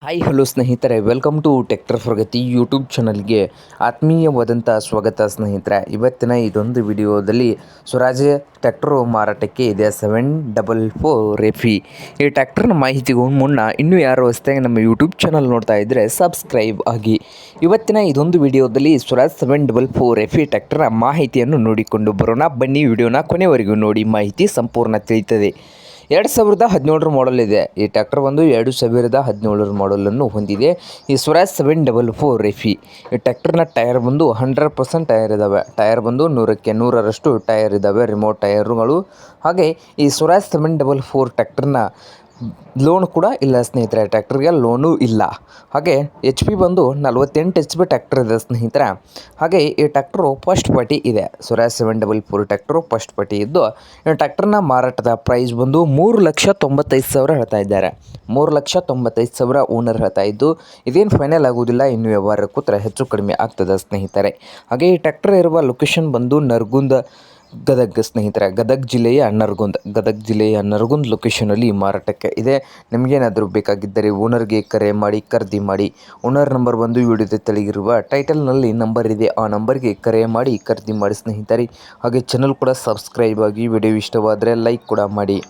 Hi hello ಸ್ನೇಹಿತರೆ, welcome to tractor Pragati YouTube ಚಾನಲ್ಗೆ ಆತ್ಮೀಯವಾದಂಥ ಸ್ವಾಗತ ಸ್ನೇಹಿತರೆ. ಇವತ್ತಿನ ಇದೊಂದು ವಿಡಿಯೋದಲ್ಲಿ ಸ್ವರಾಜ್ ಟ್ರ್ಯಾಕ್ಟರು ಮಾರಾಟಕ್ಕೆ ಇದೆ 744 ಎಫಿ. ಈ ಟ್ರ್ಯಾಕ್ಟರ್ನ ಮಾಹಿತಿಗೂ ಮುನ್ನ ಇನ್ನೂ ಯಾರು ಹೊಸದಾಗಿ ನಮ್ಮ ಯೂಟ್ಯೂಬ್ ಚಾನಲ್ ನೋಡ್ತಾ ಇದ್ದರೆ ಸಬ್ಸ್ಕ್ರೈಬ್ ಆಗಿ. ಇವತ್ತಿನ ಇದೊಂದು ವಿಡಿಯೋದಲ್ಲಿ ಸ್ವರಾಜ್ 744 ಎಫಿ ಟ್ರ್ಯಾಕ್ಟರ್ನ ಮಾಹಿತಿಯನ್ನು ನೋಡಿಕೊಂಡು ಬರೋಣ. ಬನ್ನಿ, ವಿಡಿಯೋನ ಕೊನೆವರೆಗೂ ನೋಡಿ, ಮಾಹಿತಿ ಸಂಪೂರ್ಣ ತಿಳಿಯುತ್ತದೆ. 2017 ಮಾಡಲ್ ಇದೆ. ಈ ಟ್ರ್ಯಾಕ್ಟರ್ ಬಂದು 2017 ಮಾಡಲನ್ನು ಹೊಂದಿದೆ. ಈ ಸ್ವರಾಜ್ 744 ಎಫಿ. ಈ ಟ್ರ್ಯಾಕ್ಟರ್ನ ಟೈರ್ ಬಂದು 100% ಟೈರ್ ಇದ್ದಾವೆ. ಟೈರ್ ಬಂದು 100ಕ್ಕೆ 100ರಷ್ಟು ಟೈರ್ ಇದ್ದಾವೆ, ರಿಮೋಟ್ ಟೈರುಗಳು. ಹಾಗೆ ಈ ಸ್ವರಾಜ್ 744 ಟ್ರ್ಯಾಕ್ಟರ್ನ ಲೋನ್ ಕೂಡ ಇಲ್ಲ ಸ್ನೇಹಿತರೆ. ಟ್ರ್ಯಾಕ್ಟರ್ಗೆ ಲೋನು ಇಲ್ಲ. ಹಾಗೆ HP ಬಂದು 48 HP ಟ್ರ್ಯಾಕ್ಟರ್ ಇದೆ ಸ್ನೇಹಿತರೆ. ಹಾಗೆ ಈ ಟ್ರ್ಯಾಕ್ಟರು ಫಸ್ಟ್ ಪಾರ್ಟಿ ಇದೆ. ಸ್ವರಾಜ್ 744 ಟ್ರ್ಯಾಕ್ಟರು ಫಸ್ಟ್ ಪಾರ್ಟಿ ಇದ್ದು, ಈ ಟ್ರ್ಯಾಕ್ಟರ್ನ ಮಾರಾಟದ ಪ್ರೈಸ್ ಬಂದು 3,95,000 ಹೇಳ್ತಾ ಇದ್ದಾರೆ. 3,95,000 ಓನರ್ ಹೇಳ್ತಾ ಇದ್ದು, ಇದೇನು ಫೈನಲ್ ಆಗೋದಿಲ್ಲ, ಇನ್ನು ವ್ಯವಹಾರ ಕೂತ್ರೆ ಹೆಚ್ಚು ಕಡಿಮೆ ಆಗ್ತದೆ ಸ್ನೇಹಿತರೆ. ಹಾಗೆ ಈ ಟ್ರ್ಯಾಕ್ಟರ್ ಇರುವ ಲೊಕೇಶನ್ ಬಂದು ನರಗುಂದ, ಗದಗ್ ಸ್ನೇಹಿತರೆ. ಗದಗ್ ಜಿಲ್ಲೆಯ ನರಗುಂದ್ ಲೊಕೇಶನಲ್ಲಿ ಮಾರಾಟಕ್ಕೆ ಇದೆ. ನಿಮಗೇನಾದರೂ ಬೇಕಾಗಿದ್ದರೆ ಓನರ್ಗೆ ಕರೆ ಮಾಡಿ ಖರೀದಿ ಮಾಡಿ. ಓನರ್ ನಂಬರ್ ಬಂದು ವಿಡಿಯೋದ ತೆಳಗಿರುವ ಟೈಟಲ್ನಲ್ಲಿ ನಂಬರ್ ಇದೆ. ಆ ನಂಬರ್ಗೆ ಕರೆ ಮಾಡಿ ಖರೀದಿ ಮಾಡಿ ಸ್ನೇಹಿತರೆ. ಹಾಗೆ ಚಾನಲ್ ಕೂಡ ಸಬ್ಸ್ಕ್ರೈಬ್ ಆಗಿ. ವಿಡಿಯೋ ಇಷ್ಟವಾದರೆ ಲೈಕ್ ಕೂಡ ಮಾಡಿ.